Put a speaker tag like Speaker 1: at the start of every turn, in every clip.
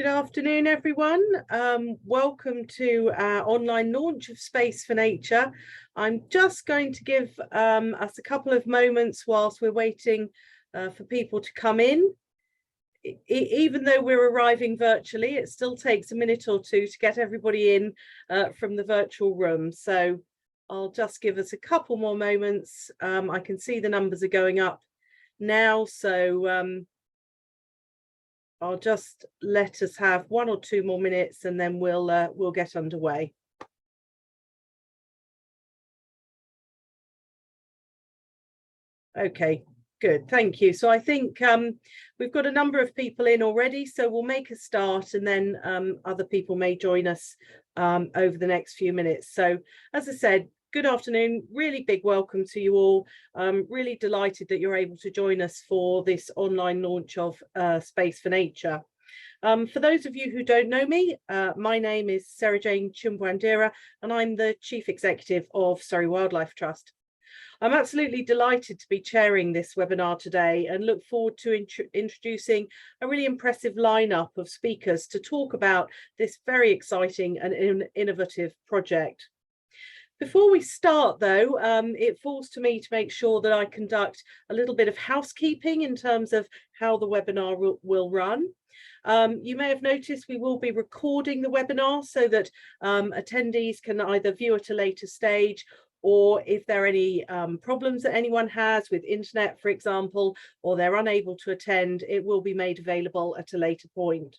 Speaker 1: Good afternoon, everyone. Welcome to our online launch of Space4Nature. I'm just going to give us a couple of moments whilst we're waiting for people to come in. Even though we're arriving virtually, it still takes a minute or two to get everybody in from the virtual room. So I'll just give us a couple more moments. I can see the numbers are going up now, so I'll just let us have 1 or 2 more minutes and then we'll get underway. Okay, good, thank you. So I think we've got a number of people in already, so we'll make a start and then other people may join us over the next few minutes. So as I said, good afternoon, really big welcome to you all. Really delighted that you're able to join us for this online launch of Space4Nature. For those of you who don't know me, my name is Sarah Jane Chimbwandira and I'm the Chief Executive of Surrey Wildlife Trust. I'm absolutely delighted to be chairing this webinar today and look forward to introducing a really impressive lineup of speakers to talk about this very exciting and innovative project. Before we start, though, it falls to me to make sure that I conduct a little bit of housekeeping in terms of how the webinar will run. You may have noticed we will be recording the webinar so that attendees can either view at a later stage, or if there are any problems that anyone has with internet, for example, or they're unable to attend, it will be made available at a later point.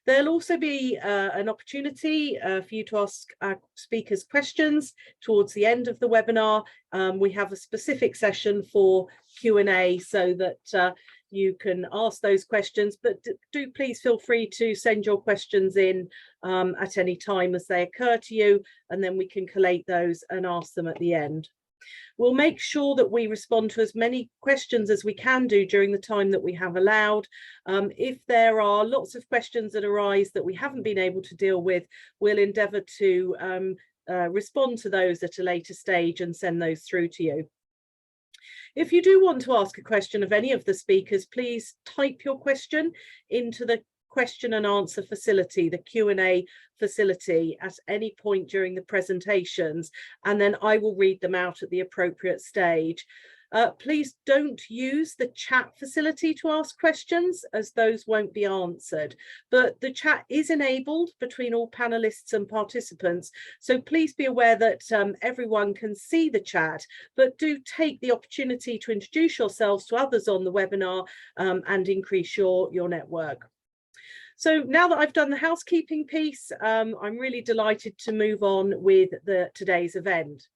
Speaker 1: There'll also be an opportunity for you to ask our speakers questions towards the end of the webinar. We have a specific session for Q&A so that you can ask those questions, but do please feel free to send your questions in at any time as they occur to you, and then we can collate those and ask them at the end. We'll make sure that we respond to as many questions as we can do during the time that we have allowed. If there are lots of questions that arise that we haven't been able to deal with, we'll endeavour to respond to those at a later stage and send those through to you. If you do want to ask a question of any of the speakers, please type your question into the question and answer facility, the Q&A facility, at any point during the presentations, and then I will read them out at the appropriate stage. Please don't use the chat facility to ask questions, as those won't be answered, but the chat is enabled between all panelists and participants, so please be aware that everyone can see the chat, but do take the opportunity to introduce yourselves to others on the webinar and increase your network. So now that I've done the housekeeping piece, I'm really delighted to move on with today's event.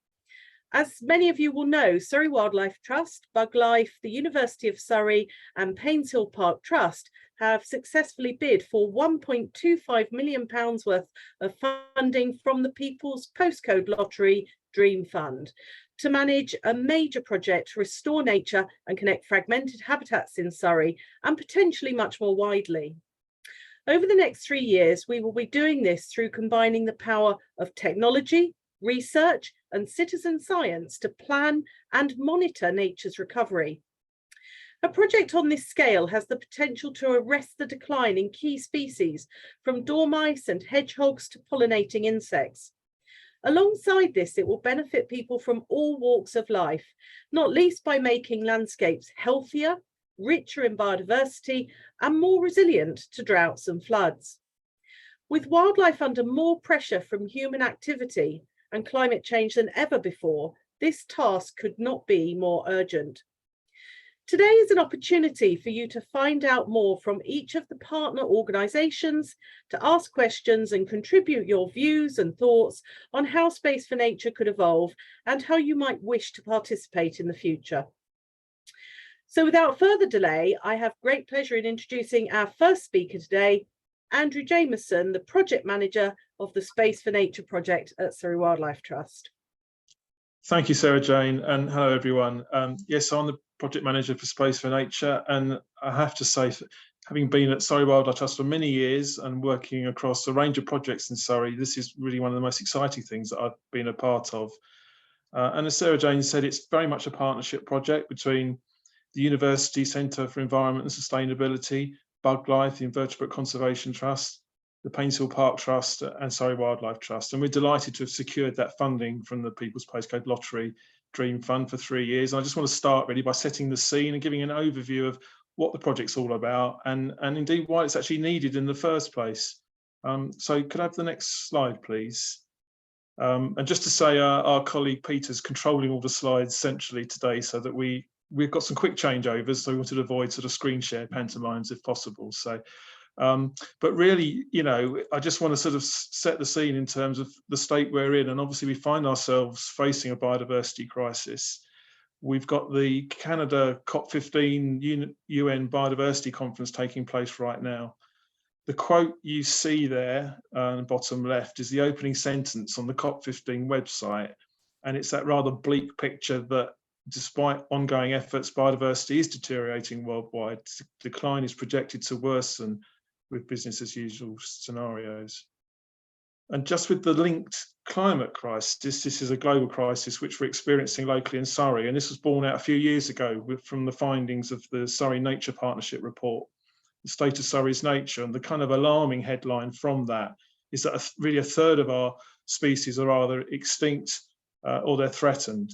Speaker 1: As many of you will know, Surrey Wildlife Trust, Buglife, the University of Surrey and Painshill Park Trust have successfully bid for £1.25 million worth of funding from the People's Postcode Lottery Dream Fund to manage a major project to restore nature and connect fragmented habitats in Surrey and potentially much more widely. Over the next 3 years, we will be doing this through combining the power of technology, research and citizen science to plan and monitor nature's recovery. A project on this scale has the potential to arrest the decline in key species, from dormice and hedgehogs to pollinating insects. Alongside this, it will benefit people from all walks of life, not least by making landscapes healthier, richer in biodiversity and more resilient to droughts and floods. With wildlife under more pressure from human activity and climate change than ever before, this task could not be more urgent. Today is an opportunity for you to find out more from each of the partner organisations, to ask questions and contribute your views and thoughts on how Space4Nature could evolve and how you might wish to participate in the future. So without further delay, I have great pleasure in introducing our first speaker today, Andrew Jameson, the project manager of the Space4Nature project at Surrey Wildlife Trust.
Speaker 2: Thank you, Sarah Jane, and hello everyone. Yes, I'm the project manager for Space4Nature, and I have to say, having been at Surrey Wildlife Trust for many years and working across a range of projects in Surrey, this is really one of the most exciting things that I've been a part of. And as Sarah Jane said, it's very much a partnership project between the University Centre for Environment and Sustainability, Buglife, the Invertebrate Conservation Trust, the Painshill Park Trust and Surrey Wildlife Trust. And we're delighted to have secured that funding from the People's Postcode Lottery Dream Fund for 3 years. And I just want to start really by setting the scene and giving an overview of what the project's all about and indeed why it's actually needed in the first place. So could I have the next slide, please? And just to say, our colleague Peter's controlling all the slides centrally today so that we've got some quick changeovers, so we wanted to avoid sort of screen share pantomimes if possible. So, but really, you know, I just want to sort of set the scene in terms of the state we're in. And obviously we find ourselves facing a biodiversity crisis. We've got the Canada COP15 UN Biodiversity Conference taking place right now. The quote you see there on the bottom left is the opening sentence on the COP15 website. And it's that rather bleak picture that despite ongoing efforts, biodiversity is deteriorating worldwide. Decline is projected to worsen with business as usual scenarios. And just with the linked climate crisis, this is a global crisis which we're experiencing locally in Surrey. And this was born out a few years ago from the findings of the Surrey Nature Partnership report, the state of Surrey's nature. And the kind of alarming headline from that is that really a third of our species are either extinct or they're threatened.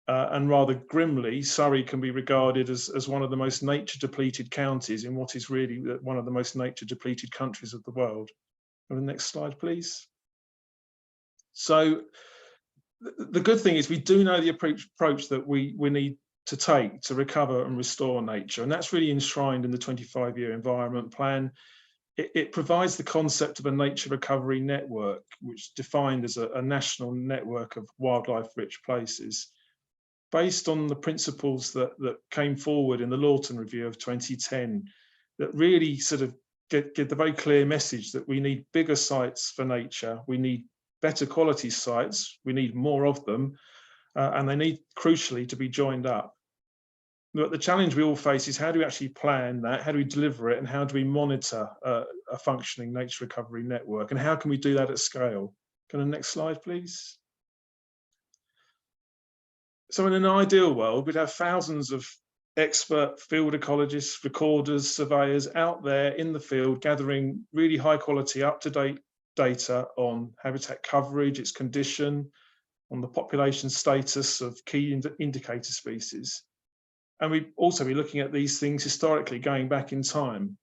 Speaker 2: And rather grimly, Surrey can be regarded as one of the most nature depleted counties in what is really one of the most nature depleted countries of the world. The next slide, please. So the good thing is we do know the approach that we need to take to recover and restore nature, and that's really enshrined in the 25-year environment plan. It provides the concept of a nature recovery network, which is defined as a national network of wildlife-rich places, based on the principles that came forward in the Lawton Review of 2010, that really sort of get the very clear message that we need bigger sites for nature, we need better quality sites, we need more of them, and they need crucially to be joined up. But the challenge we all face is how do we actually plan that, how do we deliver it, and how do we monitor a functioning nature recovery network, and how can we do that at scale? Can the next slide, please? So in an ideal world, we'd have thousands of expert field ecologists, recorders, surveyors out there in the field gathering really high quality, up-to-date data on habitat coverage, its condition, on the population status of key indicator species. And we'd also be looking at these things historically going back in time.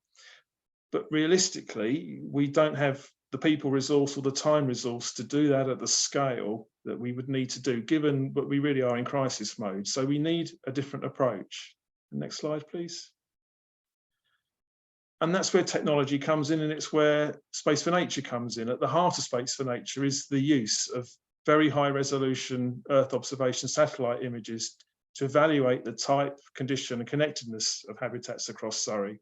Speaker 2: But realistically, we don't have the people resource or the time resource to do that at the scale that we would need to do, given that we really are in crisis mode. So we need a different approach. Next slide, please. And that's where technology comes in, and it's where Space4Nature comes in. At the heart of Space4Nature is the use of very high resolution Earth observation satellite images to evaluate the type, condition and connectedness of habitats across Surrey.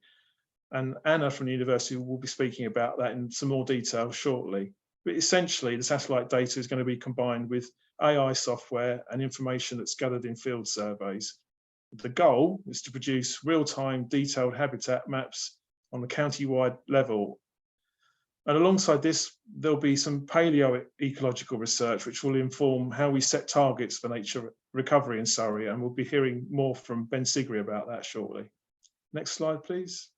Speaker 2: And Anna from the university will be speaking about that in some more detail shortly. But essentially, the satellite data is going to be combined with AI software and information that's gathered in field surveys. The goal is to produce real-time detailed habitat maps on the county-wide level. And alongside this, there'll be some paleo-ecological research which will inform how we set targets for nature recovery in Surrey, and we'll be hearing more from Ben Sigri about that shortly. Next slide, please.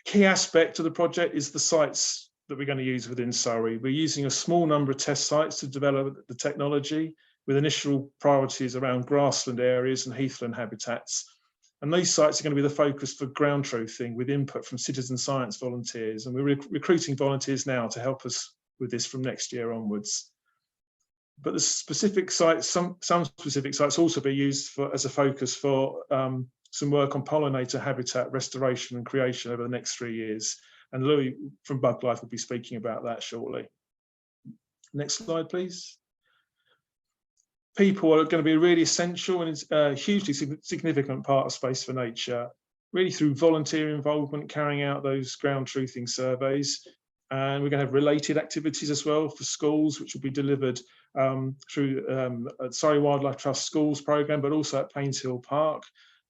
Speaker 2: The key aspect of the project is the sites that we're going to use within Surrey. We're using a small number of test sites to develop the technology, with initial priorities around grassland areas and heathland habitats. And these sites are going to be the focus for ground truthing with input from citizen science volunteers. And we're recruiting volunteers now to help us with this from next year onwards. But the specific sites, some specific sites also be used as a focus for some work on pollinator habitat restoration and creation over the next 3 years. And Louis from Buglife will be speaking about that shortly. Next slide, please. People are going to be really essential, and it's a hugely significant part of Space4Nature, really through volunteer involvement, carrying out those ground truthing surveys. And we're going to have related activities as well for schools, which will be delivered through Surrey Wildlife Trust schools programme, but also at Painshill Park.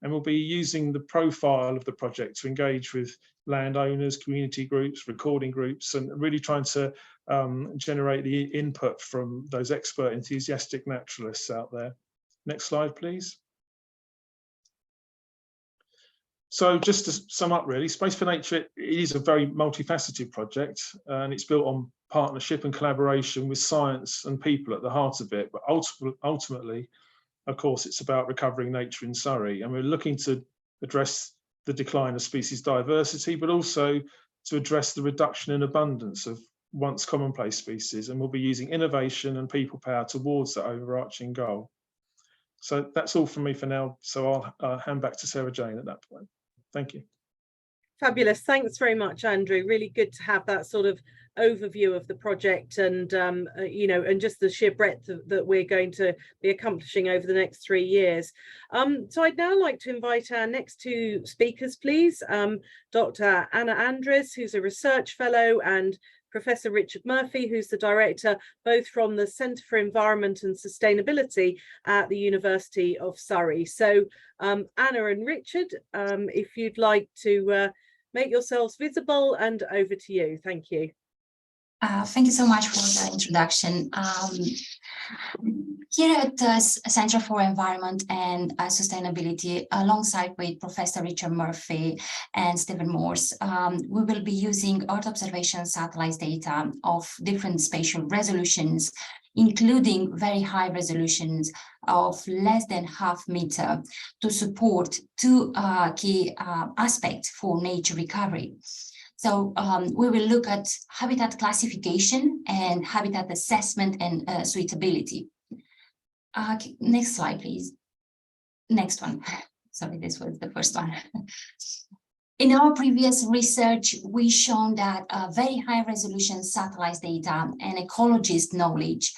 Speaker 2: And we'll be using the profile of the project to engage with landowners, community groups, recording groups, and really trying to generate the input from those expert, enthusiastic naturalists out there. Next slide, please. So just to sum up, really, Space for Nature it is a very multifaceted project, and it's built on partnership and collaboration with science and people at the heart of it. But ultimately, of course, it's about recovering nature in Surrey, and we're looking to address the decline of species diversity, but also to address the reduction in abundance of once commonplace species, and we'll be using innovation and people power towards that overarching goal. So that's all from me for now. So I'll hand back to Sarah Jane at that point. Thank you.
Speaker 1: Fabulous. Thanks very much, Andrew. Really good to have that sort of overview of the project and, you know, and just the sheer breadth that we're going to be accomplishing over the next 3 years. So I'd now like to invite our next two speakers, please. Dr. Anna Andres, who's a research fellow, and Professor Richard Murphy, who's the director, both from the Centre for Environment and Sustainability at the University of Surrey. So Anna and Richard, if you'd like to make yourselves visible, and over to you. Thank you.
Speaker 3: Thank you so much for the introduction. Here at the Centre for Environment and Sustainability, alongside with Professor Richard Murphy and Stephen Morse, we will be using Earth observation satellite data of different spatial resolutions, including very high resolutions of less than ½ meter, to support two key aspects for nature recovery. So we will look at habitat classification and habitat assessment and suitability. Next slide, please. Next one. Sorry, this was the first one. In our previous research, we shown that very high resolution satellite data and ecologist knowledge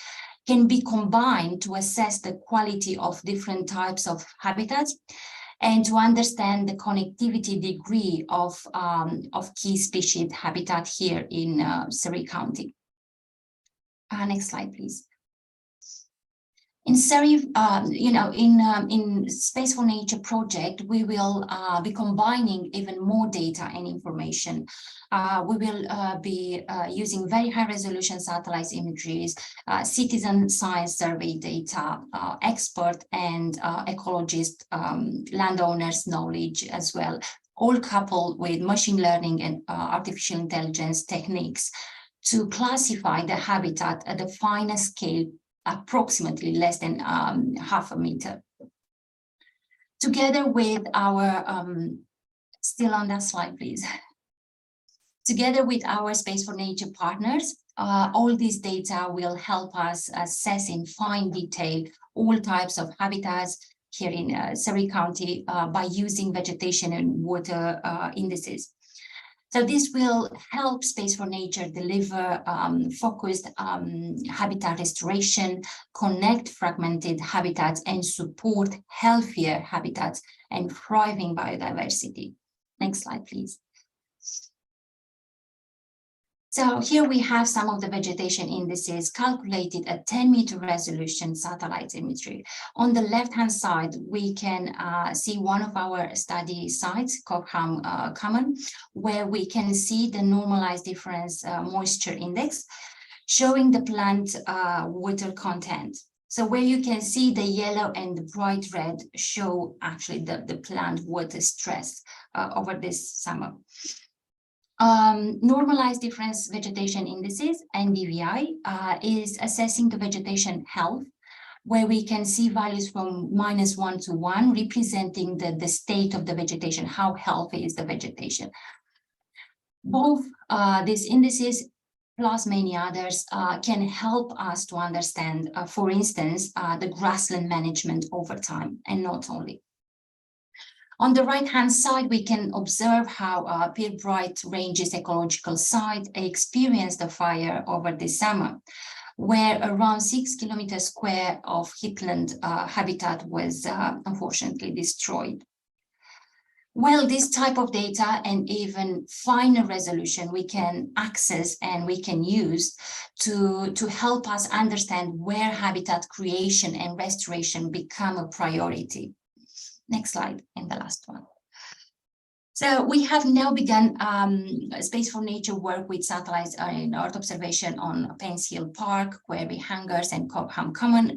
Speaker 3: can be combined to assess the quality of different types of habitats and to understand the connectivity degree of key species habitat here in Surrey County. Next slide, please. In Surrey, you know, in Space4Nature project, we will be combining even more data and information. We will be using very high resolution satellite images, citizen science survey data, expert and ecologist landowners knowledge as well, all coupled with machine learning and artificial intelligence techniques to classify the habitat at the finest scale, approximately less than ½ meter. Together with our, still on that slide, please. Together with our Space4Nature partners, all this data will help us assess in fine detail all types of habitats here in Surrey County by using vegetation and water indices. So this will help Space4Nature deliver focused habitat restoration, connect fragmented habitats, and support healthier habitats and thriving biodiversity. Next slide, please. So here we have some of the vegetation indices calculated at 10-meter resolution satellite imagery. On the left-hand side, we can see one of our study sites, Cobham Common, where we can see the normalized difference moisture index, showing the plant water content. So where you can see the yellow and the bright red show actually the plant water stress over this summer. Normalized difference vegetation indices, NDVI, is assessing the vegetation health, where we can see values from -1 to 1, representing the state of the vegetation, how healthy is the vegetation. Both these indices, plus many others, can help us to understand, for instance, the grassland management over time, and not only. On the right-hand side, we can observe how Pirbright Ranges ecological site experienced a fire over this summer, where around 6 kilometers square of heathland habitat was unfortunately destroyed. Well, this type of data and even finer resolution we can access and we can use to help us understand where habitat creation and restoration become a priority. Next slide, and the last one. So we have now begun Space4Nature work with satellites in Earth observation on Painshill Park, Querby Hangers, and Cobham Common,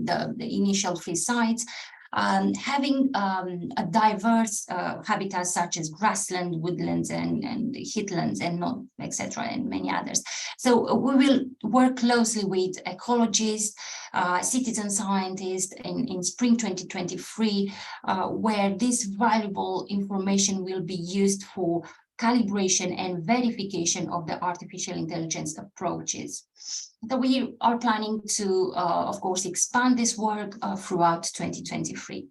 Speaker 3: the initial 3 sites. Having a diverse habitats such as grassland, woodlands, and heathlands, and not etc., and many others. So we will work closely with ecologists, citizen scientists in spring 2023, where this valuable information will be used for calibration and verification of the artificial intelligence approaches. So we are planning to, of course, expand this work throughout 2023.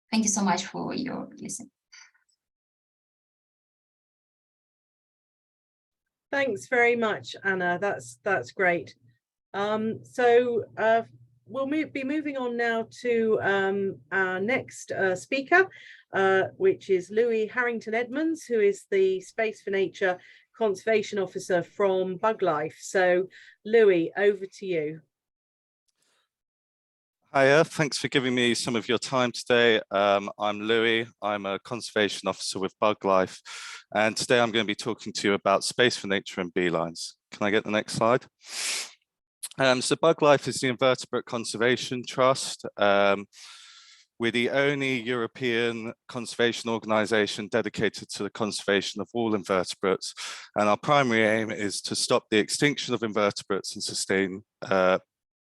Speaker 3: Thank you so much for your listen.
Speaker 1: Thanks very much, Anna. That's great. We'll be moving on now to our next speaker, which is Louis Harrington Edmonds, who is the Space4Nature Conservation Officer from Buglife. So, Louis, over to you.
Speaker 4: Hiya, thanks for giving me some of your time today. I'm Louis, I'm a Conservation Officer with Buglife, and today I'm going to be talking to you about Space4Nature and beelines. Can I get the next slide? So Buglife is the Invertebrate Conservation Trust. We're the only European conservation organisation dedicated to the conservation of all invertebrates, and our primary aim is to stop the extinction of invertebrates and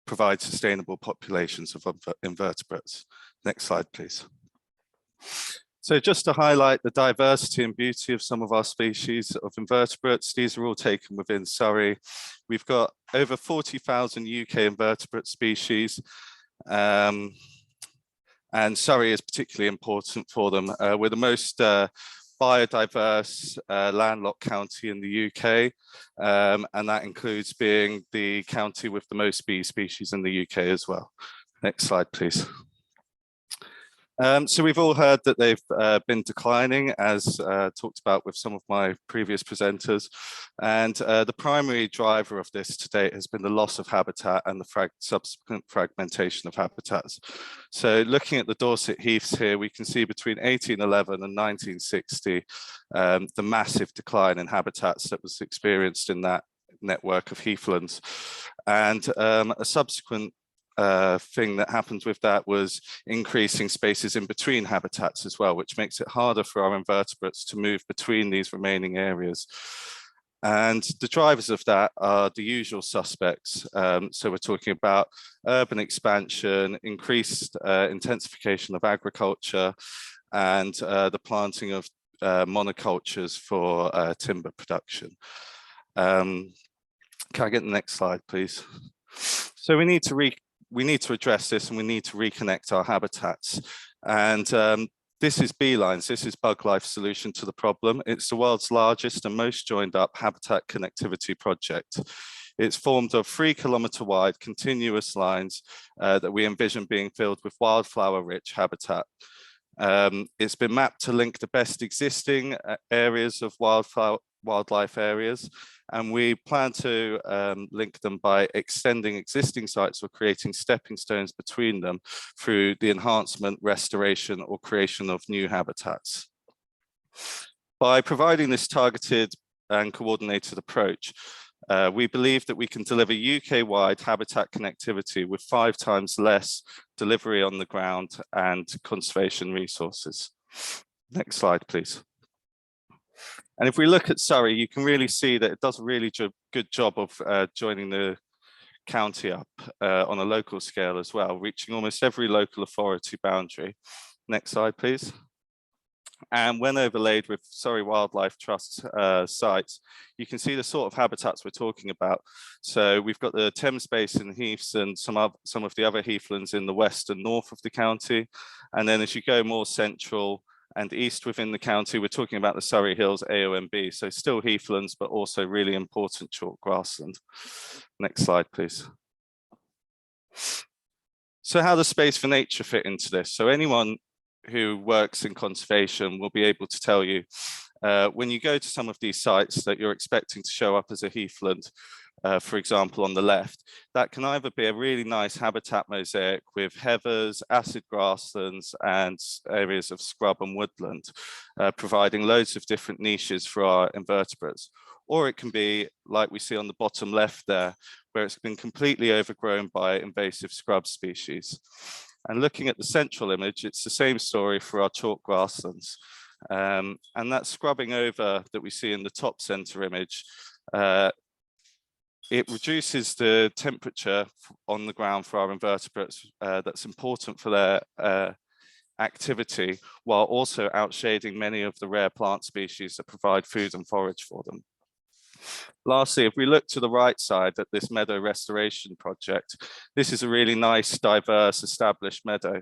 Speaker 4: provide sustainable populations of invertebrates. Next slide, please. So just to highlight the diversity and beauty of some of our species of invertebrates, these are all taken within Surrey. We've got over 40,000 UK invertebrate species, and Surrey is particularly important for them. We're the most biodiverse landlocked county in the UK, and that includes being the county with the most bee species in the UK as well. Next slide, please. So we've all heard that they've been declining, as talked about with some of my previous presenters, and the primary driver of this to date has been the loss of habitat and the subsequent fragmentation of habitats. So looking at the Dorset Heaths here, we can see between 1811 and 1960 the massive decline in habitats that was experienced in that network of heathlands, and a subsequent thing that happened with that was increasing spaces in between habitats as well, which makes it harder for our invertebrates to move between these remaining areas. And the drivers of that are the usual suspects. So we're talking about urban expansion, increased intensification of agriculture, and the planting of monocultures for timber production. Can I get the next slide, please? So we need to address this, and we need to reconnect our habitats. And this is beelines. This is Buglife's solution to the problem. It's the world's largest and most joined up habitat connectivity project. It's formed of 3-kilometre wide continuous lines that we envision being filled with wildflower-rich habitat. It's been mapped to link the best existing areas of wildlife areas, and we plan to link them by extending existing sites or creating stepping stones between them through the enhancement, restoration, or creation of new habitats. By providing this targeted and coordinated approach, we believe that we can deliver UK-wide habitat connectivity with 5 times less delivery on the ground and conservation resources. Next slide, please. And if we look at Surrey, you can really see that it does a really good job of joining the county up on a local scale as well, reaching almost every local authority boundary. Next slide, please. And when overlaid with Surrey Wildlife Trust sites, you can see the sort of habitats we're talking about. So we've got the Thames Basin heaths and some of the other heathlands in the west and north of the county. And then as you go more central and east within the county, we're talking about the Surrey Hills AONB. So still heathlands, but also really important chalk grassland. Next slide, please. So how does Space4Nature fit into this? So anyone who works in conservation will be able to tell you when you go to some of these sites that you're expecting to show up as a heathland, for example, on the left, that can either be a really nice habitat mosaic with heathers, acid grasslands, and areas of scrub and woodland, providing loads of different niches for our invertebrates. Or it can be like we see on the bottom left there, where it's been completely overgrown by invasive scrub species. And looking at the central image, it's the same story for our chalk grasslands. And that scrubbing over that we see in the top center image, it reduces the temperature on the ground for our invertebrates that's important for their activity, while also outshading many of the rare plant species that provide food and forage for them. Lastly, if we look to the right side at this meadow restoration project, this is a really nice, diverse, established meadow,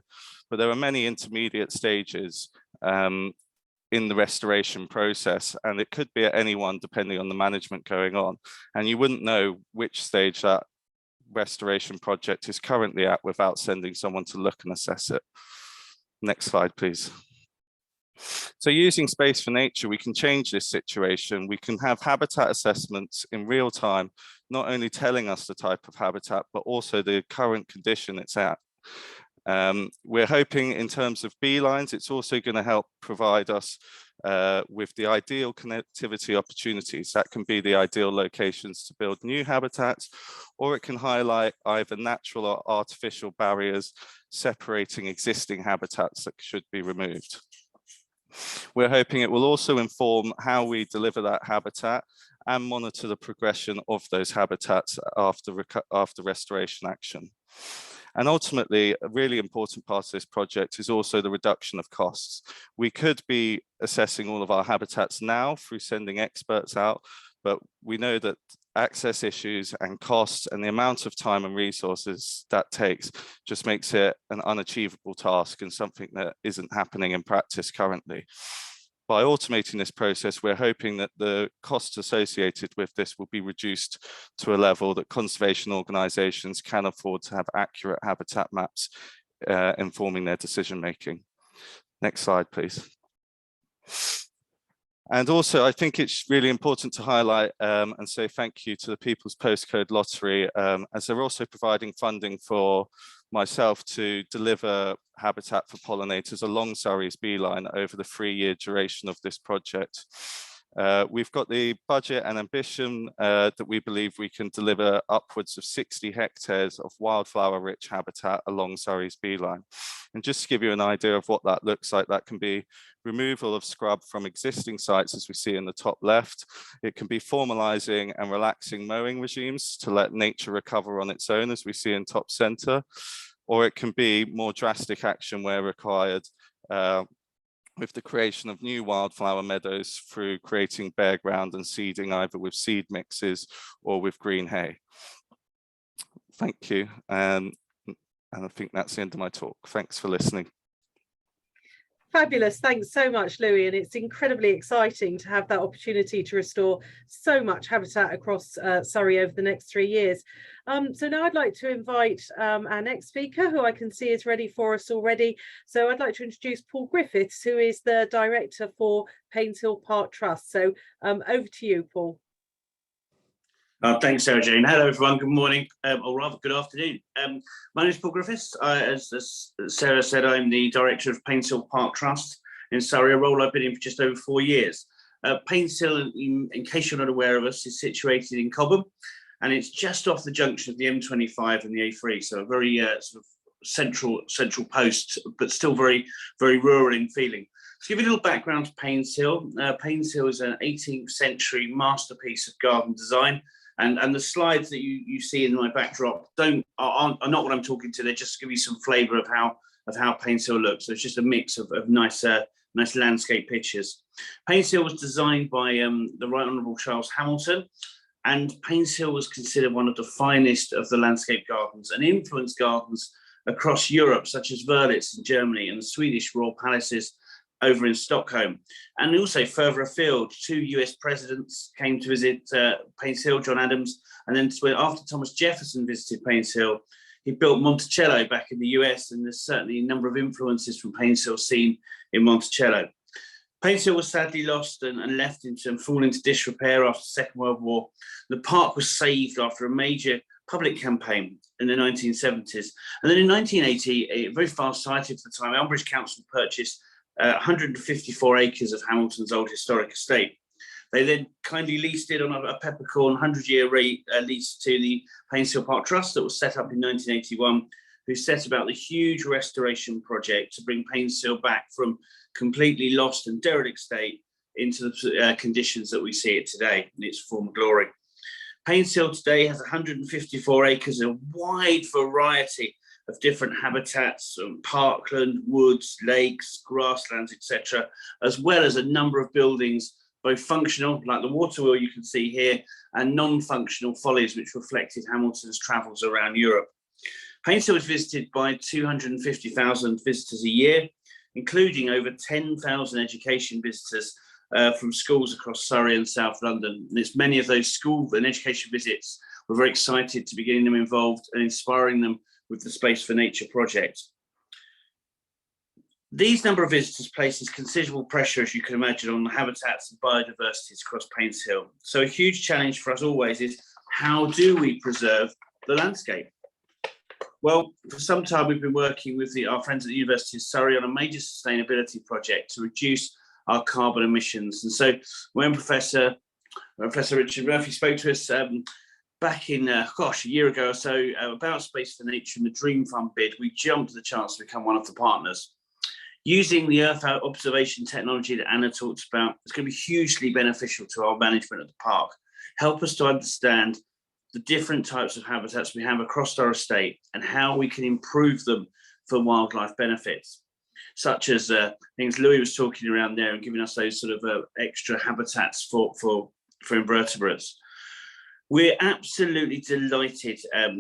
Speaker 4: but there are many intermediate stages in the restoration process, and it could be at any one depending on the management going on. And you wouldn't know which stage that restoration project is currently at without sending someone to look and assess it. Next slide, please. So using Space4Nature, we can change this situation. We can have habitat assessments in real time, not only telling us the type of habitat, but also the current condition it's at. We're hoping in terms of beelines, it's also going to help provide us with the ideal connectivity opportunities. That can be the ideal locations to build new habitats, or it can highlight either natural or artificial barriers separating existing habitats that should be removed. We're hoping it will also inform how we deliver that habitat and monitor the progression of those habitats after restoration action. And ultimately, a really important part of this project is also the reduction of costs. We could be assessing all of our habitats now through sending experts out, but we know that access issues and costs and the amount of time and resources that takes just makes it an unachievable task and something that isn't happening in practice currently. By automating this process, we're hoping that the costs associated with this will be reduced to a level that conservation organisations can afford to have accurate habitat maps informing their decision making. Next slide, please. And also, I think it's really important to highlight and say thank you to the People's Postcode Lottery, as they're also providing funding for myself to deliver habitat for pollinators along Surrey's beeline over the 3-year duration of this project. We've got the budget and ambition that we believe we can deliver upwards of 60 hectares of wildflower-rich habitat along Surrey's beeline. And just to give you an idea of what that looks like, that can be removal of scrub from existing sites, as we see in the top left. It can be formalizing and relaxing mowing regimes to let nature recover on its own, as we see in top center, or it can be more drastic action where required, with the creation of new wildflower meadows through creating bare ground and seeding either with seed mixes or with green hay. Thank you. And I think that's the end of my talk. Thanks for listening.
Speaker 1: Fabulous. Thanks so much, Louis. And it's incredibly exciting to have that opportunity to restore so much habitat across Surrey over the next 3 years. So now I'd like to invite our next speaker, who I can see is ready for us already. So I'd like to introduce Paul Griffiths, who is the Director for Painshill Park Trust. So over to you, Paul.
Speaker 5: Thanks, Sarah Jane. Hello, everyone. Good morning, or rather good afternoon. My name is Paul Griffiths. As Sarah said, I'm the Director of Painshill Park Trust in Surrey, a role I've been in for just over 4 years. Painshill, in case you're not aware of us, is situated in Cobham, and it's just off the junction of the M25 and the A3, so a very sort of central post, but still very, very rural in feeling. To give you a little background to Painshill, Painshill is an 18th century masterpiece of garden design. And the slides that you see in my backdrop are not what I'm talking to. They just give you some flavour of how Painshill looks. So it's just a mix of nice landscape pictures. Painshill was designed by the Right Honourable Charles Hamilton, and Painshill was considered one of the finest of the landscape gardens and influenced gardens across Europe, such as Wörlitz in Germany and the Swedish royal palaces over in Stockholm. And also further afield, 2 US presidents came to visit Painshill, John Adams, and then after Thomas Jefferson visited Painshill, he built Monticello back in the US, and there's certainly a number of influences from Painshill seen in Monticello. Painshill was sadly lost and left and fallen into disrepair after the Second World War. The park was saved after a major public campaign in the 1970s. And then in 1980, very far-sighted for the time, Elmbridge Council purchased 154 acres of Hamilton's old historic estate. They then kindly leased it on a peppercorn 100-year lease to the Painshill Park Trust that was set up in 1981 who set about the huge restoration project to bring Painshill back from completely lost and derelict state into the conditions that we see it today in its former glory. Painshill today has 154 acres, a wide variety of different habitats, parkland, woods, lakes, grasslands, etc., as well as a number of buildings, both functional, like the water wheel you can see here, and non-functional follies, which reflected Hamilton's travels around Europe. Painshill is visited by 250,000 visitors a year, including over 10,000 education visitors from schools across Surrey and South London. And it's many of those school and education visits we're very excited to be getting them involved and inspiring them with the Space4Nature project. These number of visitors places considerable pressure, as you can imagine, on the habitats and biodiversities across Painshill. So a huge challenge for us always is, how do we preserve the landscape? Well, for some time we've been working with our friends at the University of Surrey on a major sustainability project to reduce our carbon emissions. And so when Professor Richard Murphy spoke to us back in, a year ago or so, about Space4Nature and the Dream Fund bid, we jumped at the chance to become one of the partners. Using the Earth observation technology that Anna talked about, it's going to be hugely beneficial to our management of the park. Help us to understand the different types of habitats we have across our estate and how we can improve them for wildlife benefits, such as things Louis was talking around there and giving us those sort of extra habitats for invertebrates. We're absolutely delighted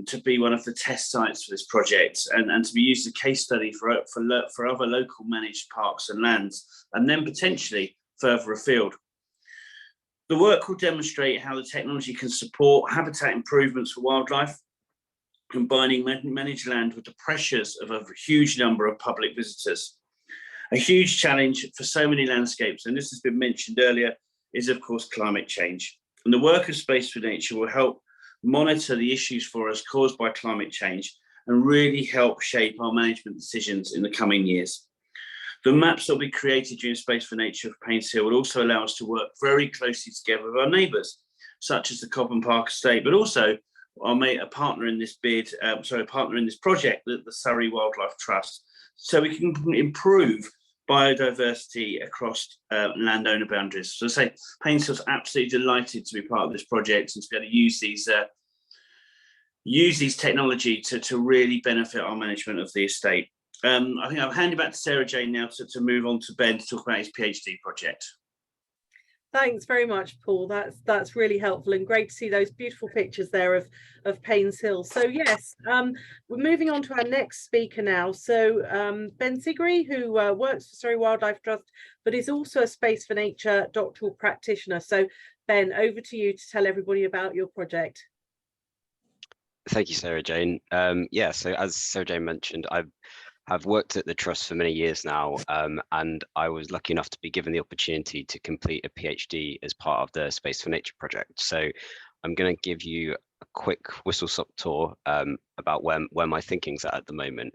Speaker 5: to be one of the test sites for this project and to be used as a case study for other local managed parks and lands, and then potentially further afield. The work will demonstrate how the technology can support habitat improvements for wildlife, combining managed land with the pressures of a huge number of public visitors. A huge challenge for so many landscapes, and this has been mentioned earlier, is of course climate change. And the work of Space4Nature will help monitor the issues for us caused by climate change and really help shape our management decisions in the coming years. The maps that we created during Space4Nature of Painshill will also allow us to work very closely together with our neighbours, such as the Cobham Park Estate, but also a partner in this project, the Surrey Wildlife Trust, so we can improve biodiversity across landowner boundaries. So I say Painshill's absolutely delighted to be part of this project and to be able to use these technology to really benefit our management of the estate. I think I'll hand it back to Sarah Jane now to move on to Ben to talk about his PhD project.
Speaker 1: Thanks very much, Paul. That's really helpful and great to see those beautiful pictures there of Painshill. So yes, we're moving on to our next speaker now. So Ben Sigri, who works for Surrey Wildlife Trust, but is also a Space4Nature doctoral practitioner. So Ben, over to you to tell everybody about your project.
Speaker 6: Thank you, Sarah Jane. So as Sarah Jane mentioned, I've worked at the Trust for many years now, and I was lucky enough to be given the opportunity to complete a PhD as part of the Space4Nature project. So I'm going to give you a quick whistle-stop tour about where my thinking's at the moment,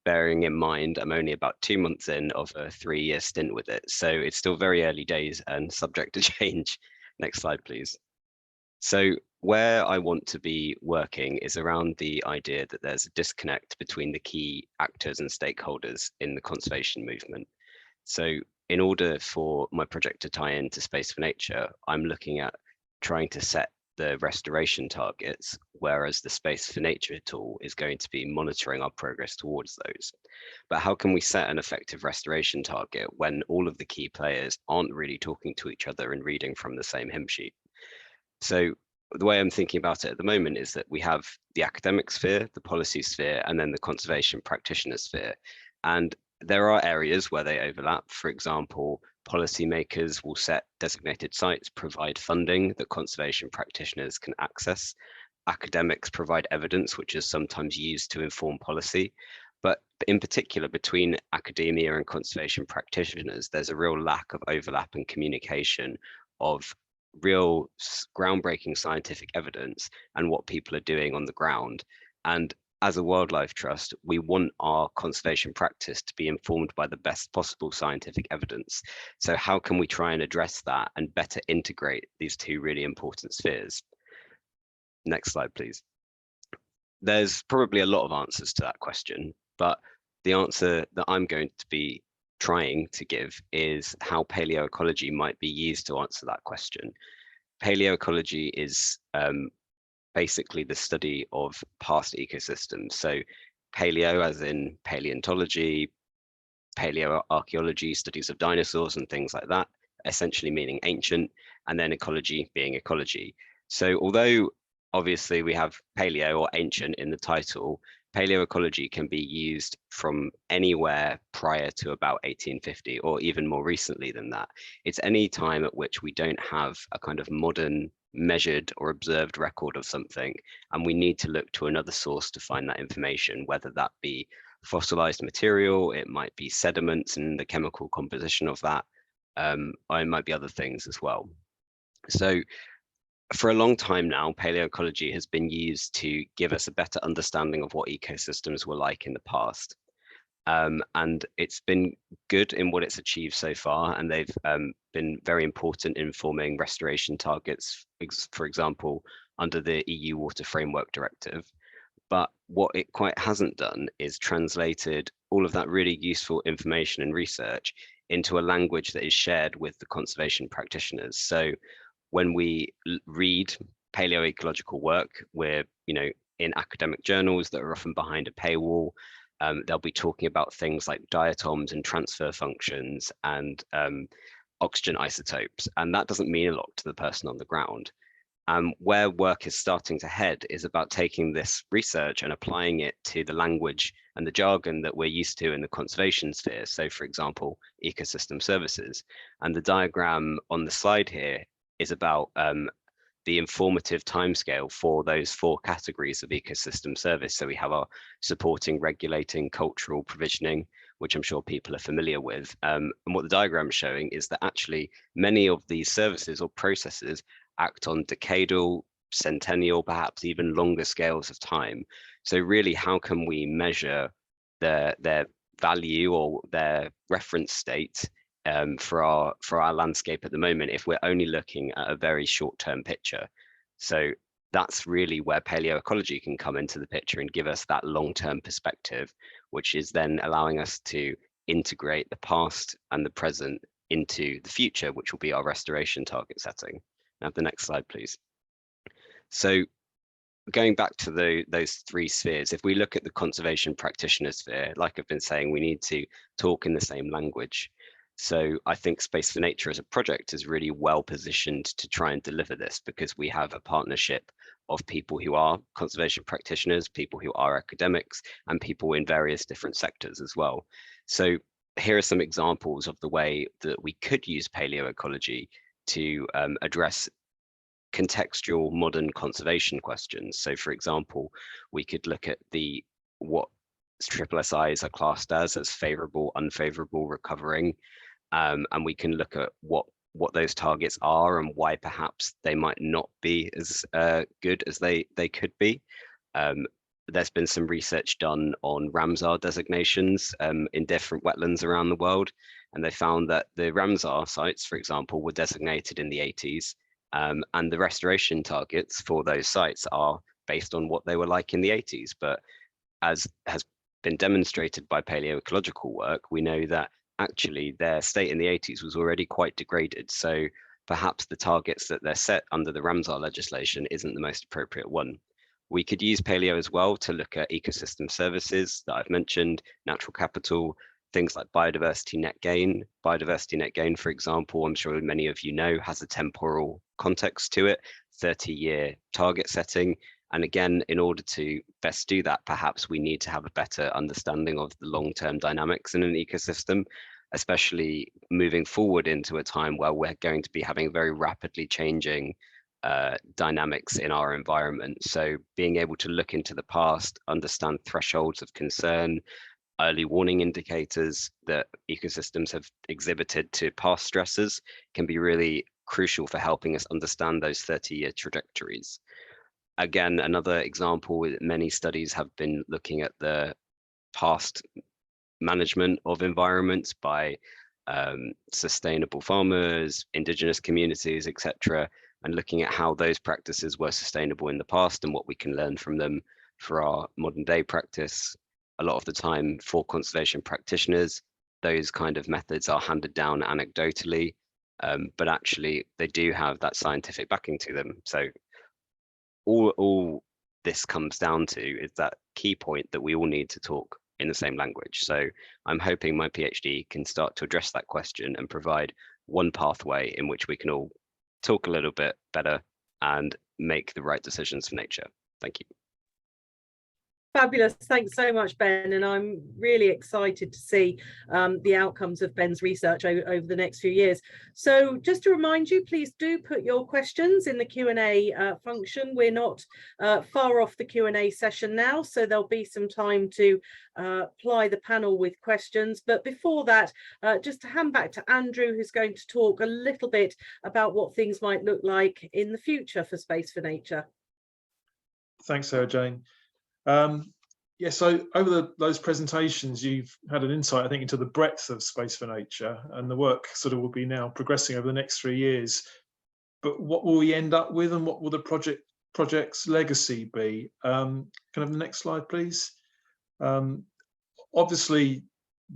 Speaker 6: bearing in mind I'm only about 2 months in of a 3-year stint with it. So it's still very early days and subject to change. Next slide, please. So where I want to be working is around the idea that there's a disconnect between the key actors and stakeholders in the conservation movement. So in order for my project to tie into Space4Nature, I'm looking at trying to set the restoration targets, whereas the Space4Nature tool is going to be monitoring our progress towards those. But how can we set an effective restoration target when all of the key players aren't really talking to each other and reading from the same hymn sheet? So the way I'm thinking about it at the moment is that we have the academic sphere, the policy sphere, and then the conservation practitioner sphere. And there are areas where they overlap. For example, policymakers will set designated sites, provide funding that conservation practitioners can access. Academics provide evidence, which is sometimes used to inform policy. But in particular, between academia and conservation practitioners, there's a real lack of overlap and communication of real groundbreaking scientific evidence and what people are doing on the ground. And as a wildlife trust, we want our conservation practice to be informed by the best possible scientific evidence. So how can we try and address that and better integrate these two really important spheres? Next slide, please. there's probably a lot of answers to that question, but the answer that I'm going to be trying to give is how paleoecology might be used to answer that question. Paleoecology is basically the study of past ecosystems. So paleo as in paleontology, paleoarchaeology, studies of dinosaurs and things like that, essentially meaning ancient, and then ecology being ecology. So although obviously we have paleo or ancient in the title, paleoecology can be used from anywhere prior to about 1850 or even more recently than that. It's any time at which we don't have a kind of modern measured or observed record of something, and we need to look to another source to find that information, whether that be fossilized material, it might be sediments and the chemical composition of that, or it might be other things as well. So for a long time now, paleoecology has been used to give us a better understanding of what ecosystems were like in the past. And it's been good in what it's achieved so far, and they've been very important in forming restoration targets, for example, under the EU Water Framework Directive. But what it quite hasn't done is translated all of that really useful information and research into a language that is shared with the conservation practitioners. So when we read paleoecological work, we're in academic journals that are often behind a paywall. They'll be talking about things like diatoms and transfer functions and oxygen isotopes, and that doesn't mean a lot to the person on the ground. Where work is starting to head is about taking this research and applying it to the language and the jargon that we're used to in the conservation sphere. So for example, ecosystem services. And the diagram on the slide here is about the informative timescale for those 4 categories of ecosystem service. So we have our supporting, regulating, cultural, provisioning, which I'm sure people are familiar with. And what the diagram is showing is that actually many of these services or processes act on decadal, centennial, perhaps even longer scales of time. So really, how can we measure their value or their reference state for our landscape at the moment if we're only looking at a very short-term picture? So that's really where paleoecology can come into the picture and give us that long-term perspective, which is then allowing us to integrate the past and the present into the future, which will be our restoration target setting. Now, the next slide, please. So going back to those 3 spheres, if we look at the conservation practitioner sphere, like I've been saying, we need to talk in the same language. So I think Space4Nature as a project is really well positioned to try and deliver this, because we have a partnership of people who are conservation practitioners, people who are academics, and people in various different sectors as well. So here are some examples of the way that we could use paleoecology to address contextual modern conservation questions. So for example, we could look at what SSSIs are classed as favorable, unfavorable, recovering, and we can look at what those targets are and why perhaps they might not be as good as they could be. There's been some research done on Ramsar designations in different wetlands around the world, and they found that the Ramsar sites, for example, were designated in the 80s, and the restoration targets for those sites are based on what they were like in the 80s. But as has been demonstrated by paleoecological work, we know that actually their state in the 80s was already quite degraded. So perhaps the targets that they're set under the Ramsar legislation isn't the most appropriate one. We could use paleo as well to look at ecosystem services that I've mentioned, natural capital, things like biodiversity net gain. Biodiversity net gain, for example, I'm sure many of you know, has a temporal context to it, 30-year target setting. And again, in order to best do that, perhaps we need to have a better understanding of the long-term dynamics in an ecosystem, especially moving forward into a time where we're going to be having very rapidly changing dynamics in our environment. So being able to look into the past, understand thresholds of concern, early warning indicators that ecosystems have exhibited to past stressors can be really crucial for helping us understand those 30-year trajectories. Again, another example, many studies have been looking at the past management of environments by sustainable farmers, indigenous communities, etc., and looking at how those practices were sustainable in the past and what we can learn from them for our modern day practice. A lot of the time for conservation practitioners, those kind of methods are handed down anecdotally, but actually they do have that scientific backing to them. So all this comes down to is that key point that we all need to talk in the same language. So I'm hoping my PhD can start to address that question and provide one pathway in which we can all talk a little bit better and make the right decisions for nature. Thank you.
Speaker 1: Fabulous. Thanks so much, Ben. And I'm really excited to see the outcomes of Ben's research over the next few years. So just to remind you, please do put your questions in the Q&A function. We're not far off the Q&A session now, so there'll be some time to ply the panel with questions. But before that, just to hand back to Andrew, who's going to talk a little bit about what things might look like in the future for Space4Nature.
Speaker 2: Thanks, Sarah Jane. Yeah, so over those presentations, you've had an insight, I think, into the breadth of Space4Nature, and the work sort of will be now progressing over the next 3 years. But what will we end up with, and what will the project's legacy be? Can I have the next slide, please? Obviously,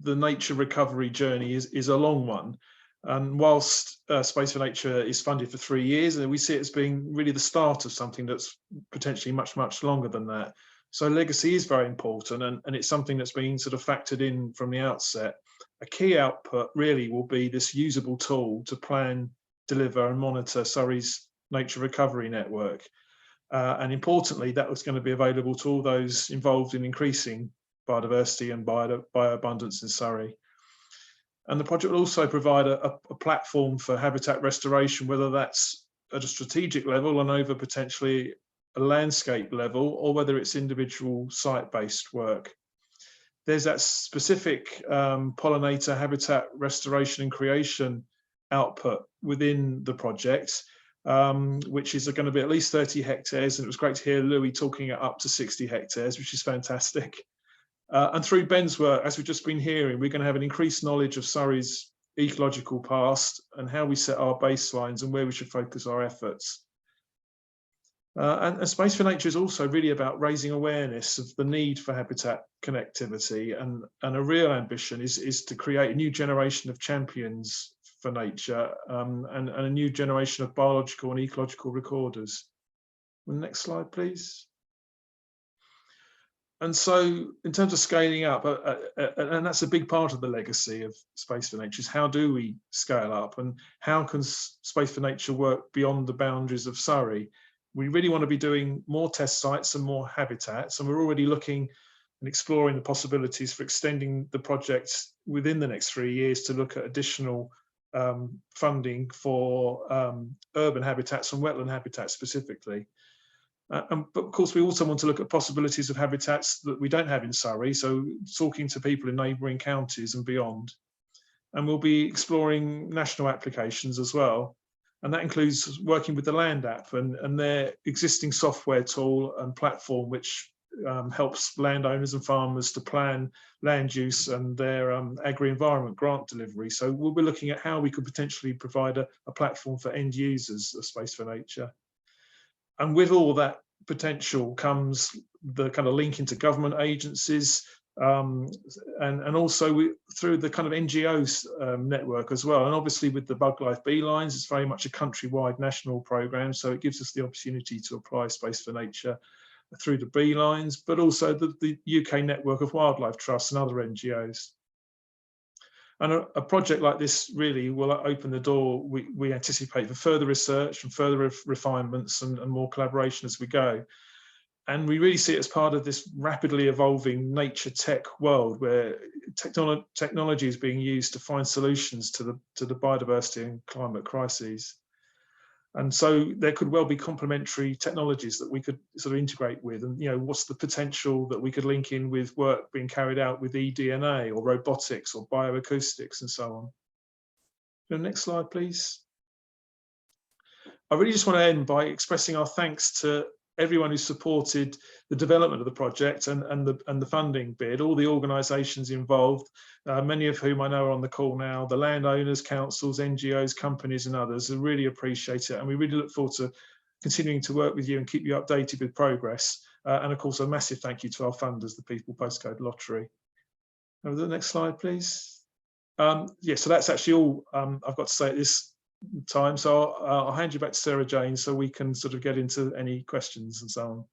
Speaker 2: the nature recovery journey is a long one. And whilst Space4Nature is funded for 3 years, and we see it as being really the start of something that's potentially much, much longer than that. So legacy is very important, and it's something that's been sort of factored in from the outset. A key output really will be this usable tool to plan, deliver and monitor Surrey's nature recovery network. And importantly, that was going to be available to all those involved in increasing biodiversity and bioabundance in Surrey. And the project will also provide a platform for habitat restoration, whether that's at a strategic level and over potentially a landscape level, or whether it's individual site-based work. There's that specific pollinator habitat restoration and creation output within the project, which is going to be at least 30 hectares. And it was great to hear Louis talking at up to 60 hectares, which is fantastic. And through Ben's work, as we've just been hearing, we're going to have an increased knowledge of Surrey's ecological past and how we set our baselines and where we should focus our efforts. And Space4Nature is also really about raising awareness of the need for habitat connectivity, and a real ambition is to create a new generation of champions for nature, and a new generation of biological and ecological recorders. The next slide, please. And so in terms of scaling up, and that's a big part of the legacy of Space4Nature, is how do we scale up, and how can Space4Nature work beyond the boundaries of Surrey? We really want to be doing more test sites and more habitats, and we're already looking and exploring the possibilities for extending the project within the next 3 years to look at additional funding for urban habitats and wetland habitats specifically. But of course, we also want to look at possibilities of habitats that we don't have in Surrey, so talking to people in neighbouring counties and beyond. And we'll be exploring national applications as well. And that includes working with the Land app and their existing software tool and platform, which helps landowners and farmers to plan land use and their agri-environment grant delivery. So we'll be looking at how we could potentially provide a platform for end users of Space4Nature. And with all that potential comes the kind of link into government agencies, and also through the kind of NGOs network as well. And obviously with the Buglife beelines, it's very much a countrywide national programme, so it gives us the opportunity to apply Space4Nature through the beelines, but also the UK network of wildlife trusts and other NGOs. And a project like this really will open the door, we anticipate, for further research and further refinements and more collaboration as we go. And we really see it as part of this rapidly evolving nature tech world, where technology is being used to find solutions to the biodiversity and climate crises. And so there could well be complementary technologies that we could sort of integrate with. And, you know, what's the potential that we could link in with work being carried out with eDNA or robotics or bioacoustics and so on. The next slide, please. I really just want to end by expressing our thanks to everyone who supported the development of the project and the funding bid, all the organisations involved, many of whom I know are on the call now, the landowners, councils, NGOs, companies and others. I really appreciate it, and we really look forward to continuing to work with you and keep you updated with progress. And of course, a massive thank you to our funders, the People Postcode Lottery. Over the next slide, please. Yeah, so that's actually all I've got to say at this time. So I'll hand you back to Sarah Jane so we can sort of get into any questions and so on.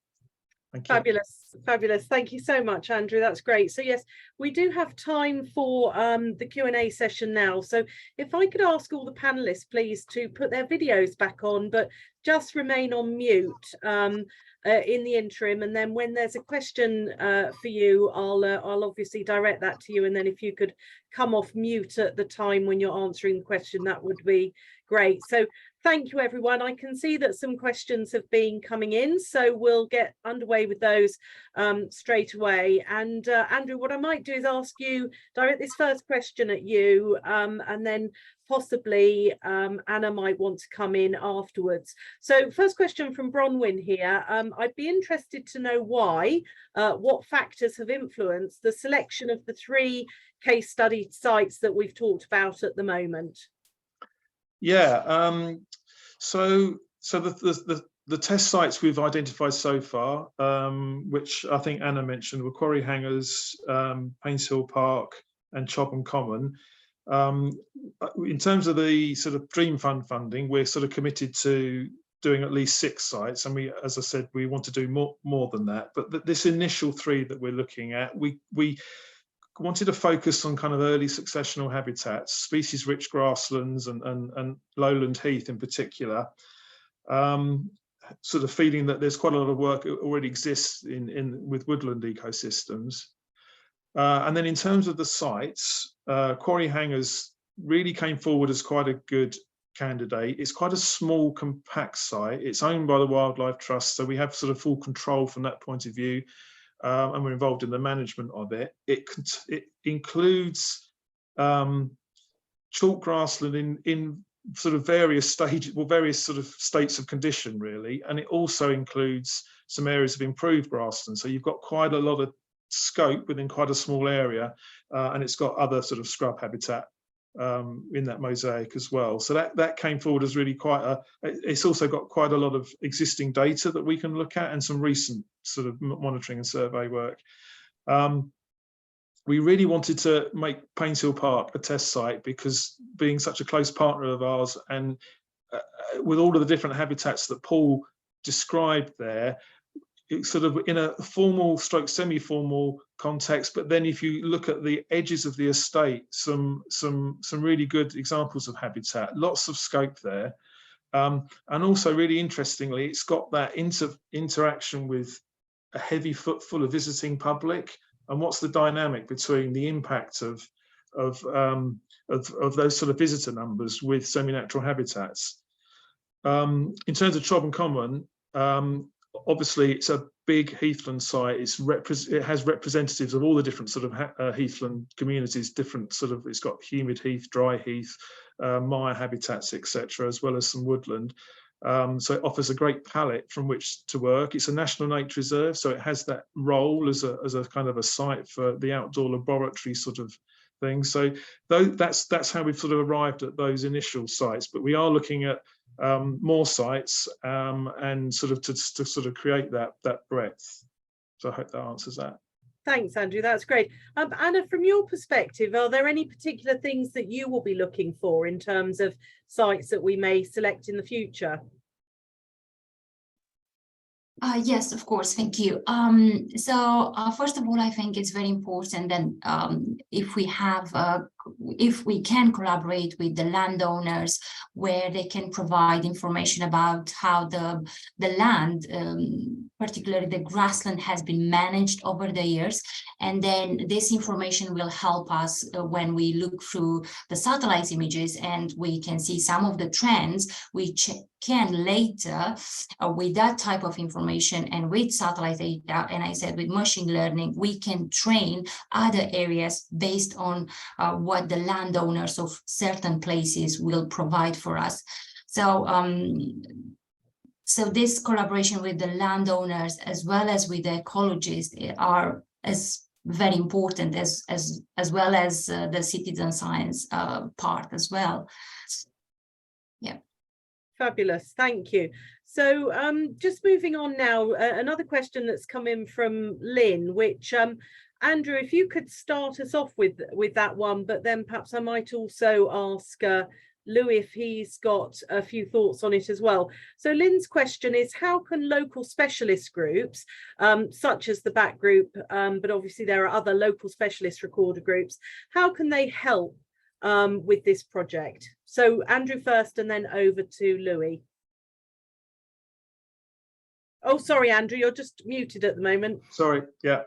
Speaker 2: Thank you.
Speaker 1: Fabulous, fabulous. Thank you so much, Andrew. That's great. So yes, we do have time for the Q&A session now. So if I could ask all the panelists, please, to put their videos back on, but just remain on mute in the interim. And then when there's a question for you, I'll obviously direct that to you. And then if you could come off mute at the time when you're answering the question, that would be great. So thank you, everyone. I can see that some questions have been coming in, so we'll get underway with those straight away. And Andrew, what I might do is ask you, direct this first question at you, and then possibly Anna might want to come in afterwards. So first question from Bronwyn here. I'd be interested to know why, what factors have influenced the selection of the 3 case study sites that we've talked about at the moment.
Speaker 2: Yeah, so the test sites we've identified so far, which I think Anna mentioned, were Quarry Hangers, Painshill Park and Chobham Common. In terms of the sort of Dream Fund funding, we're sort of committed to doing at least 6 sites, and we, as I said, we want to do more than that. But this initial 3 that we're looking at, we wanted to focus on kind of early successional habitats, species-rich grasslands and lowland heath in particular, sort of feeling that there's quite a lot of work that already exists with woodland ecosystems. And then in terms of the sites, Quarry Hangers really came forward as quite a good candidate. It's quite a small, compact site. It's owned by the Wildlife Trust, so we have sort of full control from that point of view. And we're involved in the management of it. It includes chalk grassland in sort of various stages, well, various sort of states of condition, really. And it also includes some areas of improved grassland. So you've got quite a lot of scope within quite a small area, and it's got other sort of scrub habitat in that mosaic as well. So that came forward as really it's also got quite a lot of existing data that we can look at and some recent sort of monitoring and survey work. We really wanted to make Painshill Park a test site because being such a close partner of ours, and with all of the different habitats that Paul described there, it's sort of in a formal stroke semi-formal context, but then if you look at the edges of the estate, some really good examples of habitat, lots of scope there. And also really interestingly, it's got that interaction with a heavy footfall of visiting public. And what's the dynamic between the impact of those sort of visitor numbers with semi-natural habitats? In terms of Chobham Common, obviously it's a big heathland site. It has representatives of all the different sort of heathland communities, different sort of, it's got humid heath, dry heath, mire habitats, etc., as well as some woodland. So it offers a great palette from which to work. It's a national nature reserve, so it has that role as a kind of a site for the outdoor laboratory sort of thing. So that's how we've sort of arrived at those initial sites. But we are looking at more sites and sort of to sort of create that breadth. So I hope that answers that.
Speaker 1: Thanks, Andrew. That's great. Anna, from your perspective, are there any particular things that you will be looking for in terms of sites that we may select in the future?
Speaker 3: Yes, of course. Thank you. So first of all, I think it's very important that if we can collaborate with the landowners, where they can provide information about how the land, particularly the grassland, has been managed over the years. And then this information will help us when we look through the satellite images, and we can see some of the trends which can later, with that type of information and with satellite data, and I said with machine learning, we can train other areas based on what the landowners of certain places will provide for us. So so this collaboration with the landowners as well as with the ecologists are as very important as well as the citizen science part as well. Yeah.
Speaker 1: Fabulous, thank you. So just moving on now, another question that's come in from Lynn, which Andrew, if you could start us off with that one, but then perhaps I might also ask Louis if he's got a few thoughts on it as well. So Lynn's question is, how can local specialist groups, such as the BAT group, but obviously there are other local specialist recorder groups, how can they help with this project? So Andrew first and then over to Louis. Oh, sorry, Andrew, you're just muted at the moment.
Speaker 2: Sorry, yeah.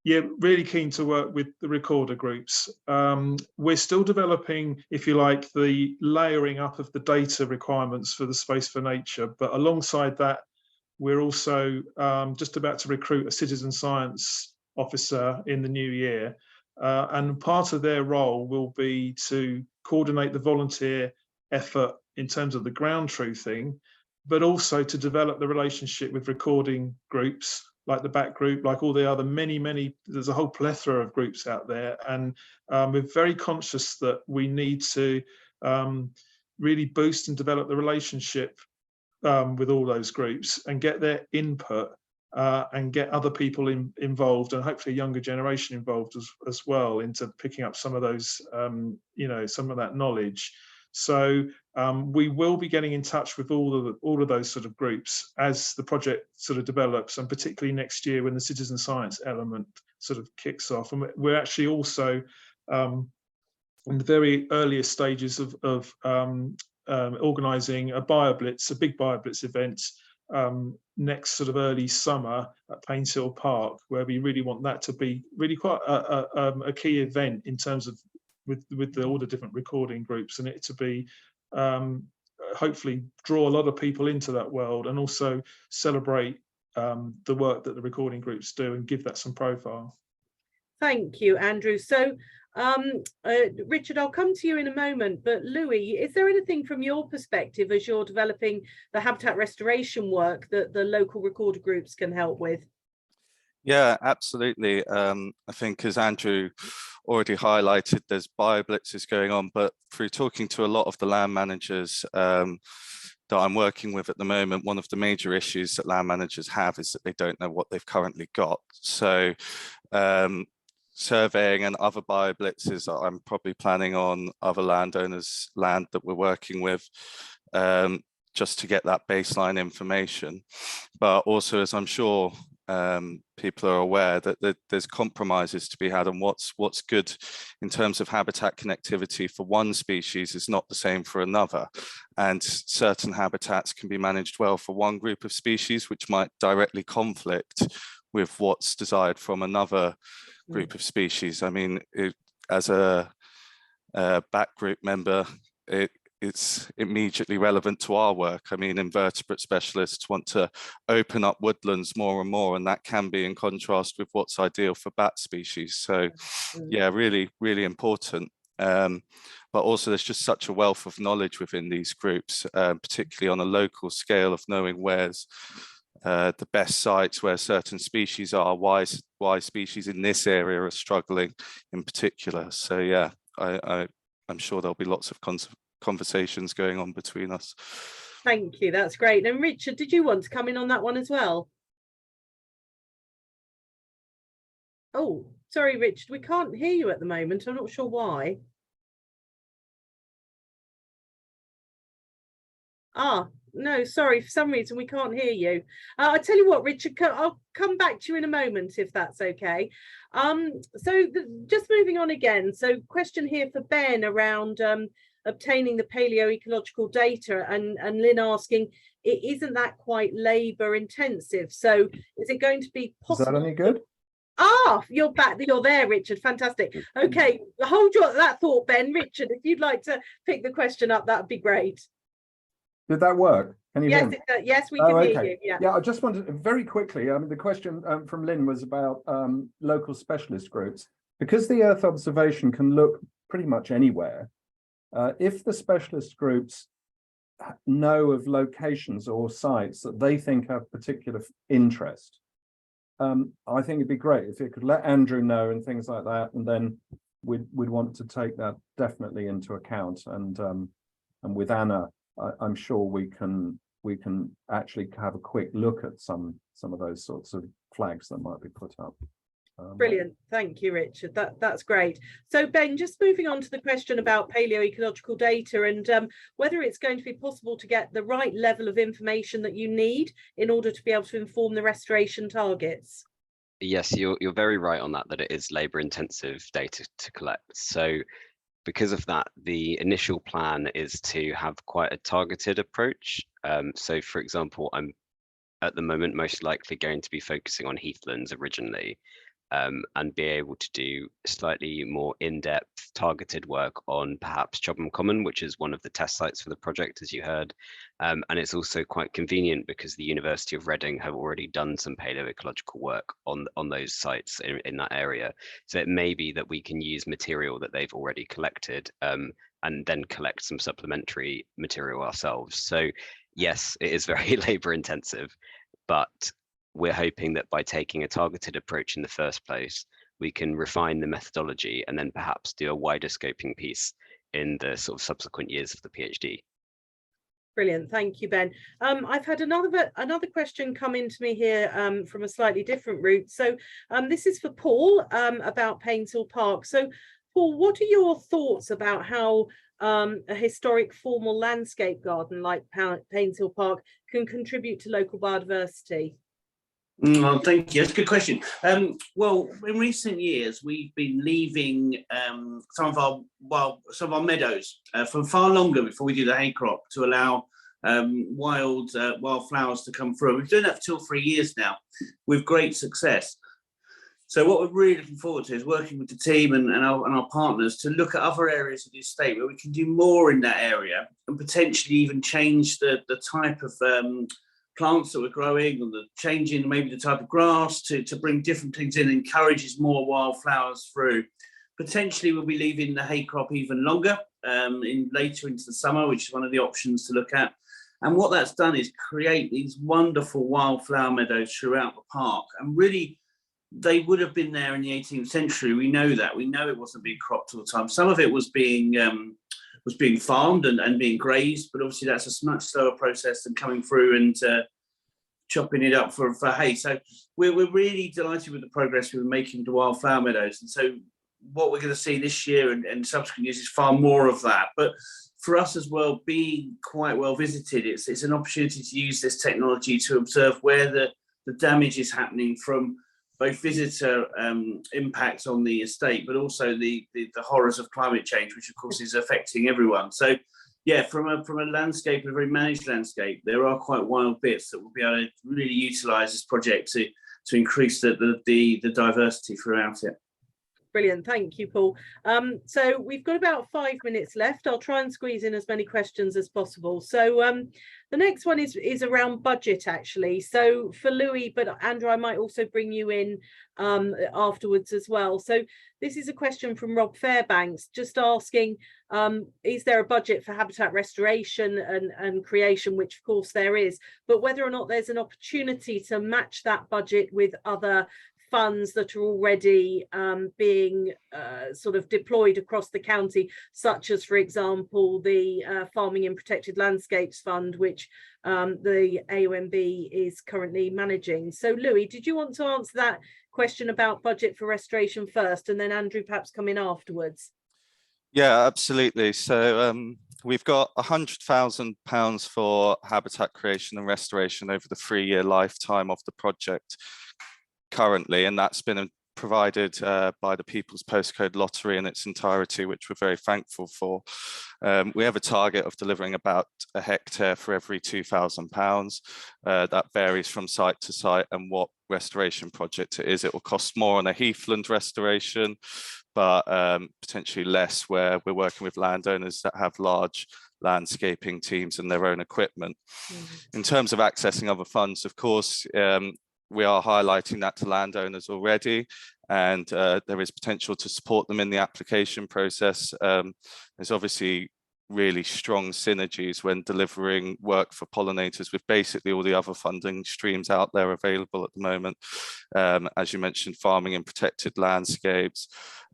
Speaker 2: Yeah, really keen to work with the recorder groups. We're still developing, if you like, the layering up of the data requirements for the Space4Nature, but alongside that, we're also just about to recruit a citizen science officer in the new year. And part of their role will be to coordinate the volunteer effort in terms of the ground truthing, but also to develop the relationship with recording groups like the BAT group, like all the other many, there's a whole plethora of groups out there. And we're very conscious that we need to really boost and develop the relationship with all those groups and get their input and get other people involved, and hopefully a younger generation involved as well, into picking up some of those, you know, some of that knowledge. So we will be getting in touch with all of those sort of groups as the project sort of develops, and particularly next year when the citizen science element sort of kicks off. And we're actually also in the very earliest stages of organising a BioBlitz, a big BioBlitz event next sort of early summer at Painshill Park, where we really want that to be really quite a key event in terms of with all the different recording groups, and it to be hopefully draw a lot of people into that world, and also celebrate the work that the recording groups do and give that some profile.
Speaker 1: Thank you, Andrew. So Richard, I'll come to you in a moment, but Louis, is there anything from your perspective as you're developing the habitat restoration work that the local recorder groups can help with?
Speaker 4: Yeah, absolutely. I think, as Andrew already highlighted, there's BioBlitzes going on, but through talking to a lot of the land managers that I'm working with at the moment, one of the major issues that land managers have is that they don't know what they've currently got. So surveying and other BioBlitzes, I'm probably planning on other landowners' land that we're working with, just to get that baseline information. But also, as I'm sure people are aware, that there's compromises to be had, and what's good in terms of habitat connectivity for one species is not the same for another, and certain habitats can be managed well for one group of species, which might directly conflict with what's desired from another group of species. I mean, as a BAT group member, it's immediately relevant to our work. I mean, invertebrate specialists want to open up woodlands more and more, and that can be in contrast with what's ideal for bat species. So yeah, really, really important. But also there's just such a wealth of knowledge within these groups, particularly on a local scale, of knowing where's the best sites, where certain species are, why species in this area are struggling in particular. So yeah, I'm sure there'll be lots of conversations going on between us.
Speaker 1: Thank you, that's great. And Richard, did you want to come in on that one as well? Oh, sorry, Richard, we can't hear you at the moment. I'm not sure why. Ah, no, sorry, for some reason we can't hear you. I tell you what, Richard, I'll come back to you in a moment if that's okay. Just moving on again. So question here for Ben around obtaining the paleoecological data, and Lynn asking, isn't that quite labour intensive? So is it going to be possible?
Speaker 7: Is that any good?
Speaker 1: Ah, you're back. You're there, Richard. Fantastic. Okay, hold that thought, Ben. Richard, if you'd like to pick the question up, that would be great.
Speaker 7: Did that work? Can you hear me?
Speaker 1: Yes, we can hear you. Yeah.
Speaker 7: Yeah, I just wanted very quickly, the question from Lynn was about local specialist groups. Because the Earth observation can look pretty much anywhere, if the specialist groups know of locations or sites that they think have particular interest, I think it'd be great if it could let Andrew know and things like that, and then we'd want to take that definitely into account, and with Anna I'm sure we can actually have a quick look at some of those sorts of flags that might be put up.
Speaker 1: Brilliant, thank you, Richard. That's great. So Ben, just moving on to the question about paleoecological data and whether it's going to be possible to get the right level of information that you need in order to be able to inform the restoration targets.
Speaker 6: Yes, you're very right on that it is labour intensive data to collect. So because of that, the initial plan is to have quite a targeted approach. So for example, I'm at the moment most likely going to be focusing on heathlands originally, and be able to do slightly more in-depth targeted work on perhaps Chobham Common, which is one of the test sites for the project, as you heard. And it's also quite convenient because the University of Reading have already done some paleoecological work on those sites in that area. So it may be that we can use material that they've already collected, and then collect some supplementary material ourselves. So yes, it is very labour intensive, but we're hoping that by taking a targeted approach in the first place, we can refine the methodology and then perhaps do a wider scoping piece in the sort of subsequent years of the PhD.
Speaker 1: Brilliant, thank you, Ben. I've had another question come into me here from a slightly different route. So this is for Paul about Painshill Park. So Paul, what are your thoughts about how a historic formal landscape garden like Painshill Park can contribute to local biodiversity?
Speaker 5: Well, thank you. That's a good question. Well, in recent years, we've been leaving some of our meadows for far longer before we do the hay crop to allow wild flowers to come through. We've been doing that for 2 or 3 years now with great success. So what we're really looking forward to is working with the team and our partners to look at other areas of the estate where we can do more in that area and potentially even change the type of plants that we're growing, or the changing maybe the type of grass to bring different things in, encourages more wildflowers through. Potentially we'll be leaving the hay crop even longer later into the summer, which is one of the options to look at. And what that's done is create these wonderful wildflower meadows throughout the park. And really, they would have been there in the 18th century. We know that. We know it wasn't being cropped all the time. Some of it was being farmed and being grazed, but obviously that's a much slower process than coming through and chopping it up for hay. So we're really delighted with the progress we're making with the wildflower meadows. And so what we're going to see this year and subsequent years is far more of that. But for us as well, being quite well visited, it's an opportunity to use this technology to observe where the damage is happening from both visitor impacts on the estate, but also the horrors of climate change, which of course is affecting everyone. So yeah, from a landscape, a very managed landscape, there are quite wild bits that we'll be able to really utilise this project to increase the diversity throughout it.
Speaker 1: Brilliant, thank you, Paul. So we've got about 5 minutes left. I'll try and squeeze in as many questions as possible. So the next one is around budget, actually. So for Louis, but Andrew, I might also bring you in afterwards as well. So this is a question from Rob Fairbanks, just asking, is there a budget for habitat restoration and creation, which of course there is, but whether or not there's an opportunity to match that budget with other funds that are already being sort of deployed across the county, such as, for example, the Farming in Protected Landscapes Fund, which the AONB is currently managing. So Louis, did you want to answer that question about budget for restoration first, and then Andrew perhaps come in afterwards?
Speaker 4: Yeah, absolutely. So we've got £100,000 for habitat creation and restoration over the 3-year lifetime of the project currently, and that's been provided by the People's Postcode Lottery in its entirety, which we're very thankful for. We have a target of delivering about a hectare for every £2,000. That varies from site to site and what restoration project it is. It will cost more on a heathland restoration, but potentially less where we're working with landowners that have large landscaping teams and their own equipment. In terms of accessing other funds, of course, we are highlighting that to landowners already, and there is potential to support them in the application process. There's obviously really strong synergies when delivering work for pollinators with basically all the other funding streams out there available at the moment. As you mentioned, farming in protected landscapes,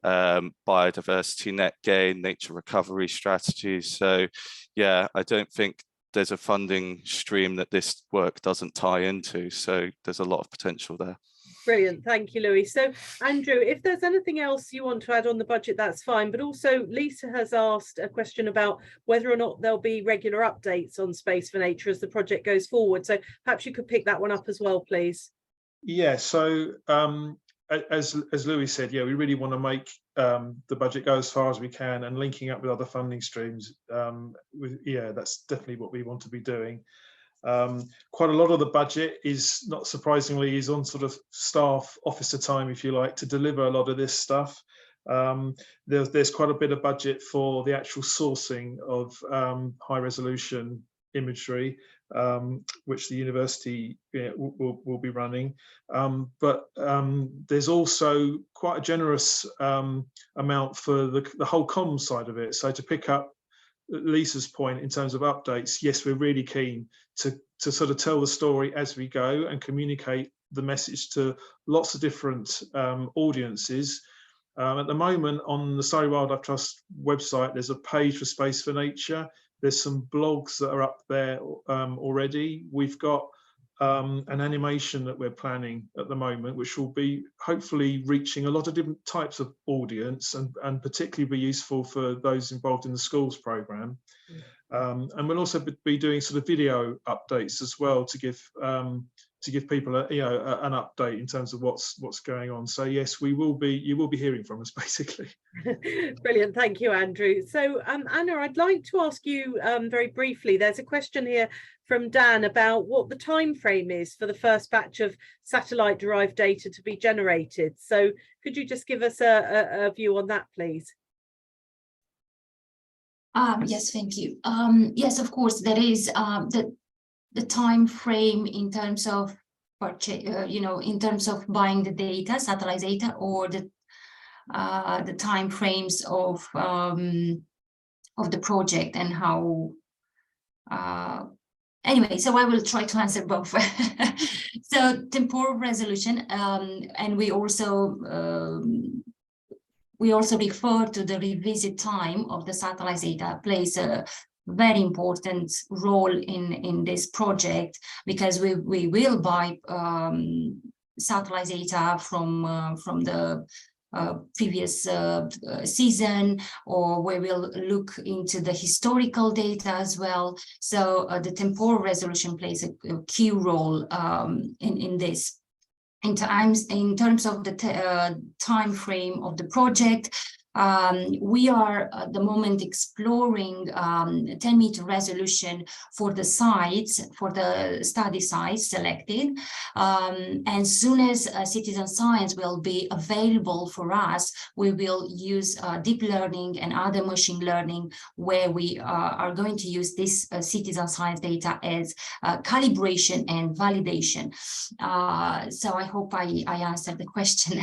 Speaker 4: biodiversity net gain, nature recovery strategies. So yeah, I don't think there's a funding stream that this work doesn't tie into. So there's a lot of potential there.
Speaker 1: Brilliant, thank you, Louis. So Andrew, if there's anything else you want to add on the budget, that's fine. But also Lisa has asked a question about whether or not there'll be regular updates on Space4Nature as the project goes forward. So perhaps you could pick that one up as well, please.
Speaker 2: Yeah, so as Louis said, yeah, we really want to make the budget go as far as we can, and linking up with other funding streams. Yeah, that's definitely what we want to be doing. Quite a lot of the budget is, not surprisingly, is on sort of staff officer time, if you like, to deliver a lot of this stuff. There's quite a bit of budget for the actual sourcing of high resolution imagery, which the university will be running. But there's also quite a generous amount for the whole comms side of it. So to pick up Lisa's point in terms of updates, yes, we're really keen to sort of tell the story as we go and communicate the message to lots of different audiences. At the moment on the Surrey Wildlife Trust website, there's a page for Space4Nature. There's some blogs that are up there already. We've got an animation that we're planning at the moment, which will be hopefully reaching a lot of different types of audience, and particularly be useful for those involved in the schools programme. And we'll also be doing sort of video updates as well to give people an update in terms of what's going on. So yes, you will be hearing from us basically.
Speaker 1: Brilliant, thank you, Andrew. So Anna, I'd like to ask you very briefly, there's a question here from Dan about what the time frame is for the first batch of satellite derived data to be generated. So could you just give us a view on that, please?
Speaker 3: Yes, thank you. Yes, of course, there is the time frame in terms of purchase, in terms of buying the data, satellite data, or the time frames of the project and how. Anyway, so I will try to answer both. So temporal resolution, and we also refer to the revisit time of the satellite data plays a very important role in this project, because we will buy satellite data from the previous season, or we will look into the historical data as well. So the temporal resolution plays a key role in this. In terms of the time frame of the project, we are at the moment exploring 10-meter resolution for the sites, for the study sites selected. And soon as citizen science will be available for us, we will use deep learning and other machine learning, where we are going to use this citizen science data as calibration and validation. So I hope I answered the question.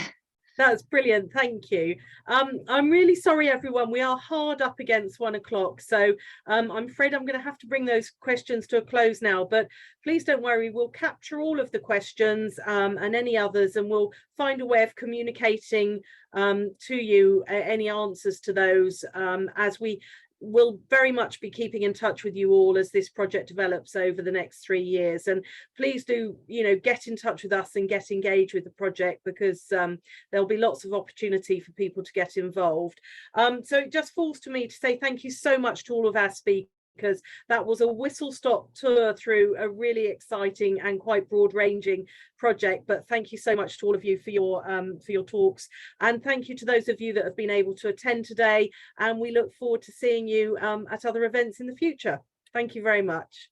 Speaker 1: That's brilliant, thank you. I'm really sorry, everyone. We are hard up against 1 o'clock, so I'm afraid I'm going to have to bring those questions to a close now. But please don't worry, we'll capture all of the questions and any others, and we'll find a way of communicating to you any answers to those as we will very much be keeping in touch with you all as this project develops over the next 3 years. And please do, get in touch with us and get engaged with the project, because there'll be lots of opportunity for people to get involved. So it just falls to me to say thank you so much to all of our speakers, because that was a whistle-stop tour through a really exciting and quite broad-ranging project. But thank you so much to all of you for your talks, and thank you to those of you that have been able to attend today, and we look forward to seeing you at other events in the future. Thank you very much.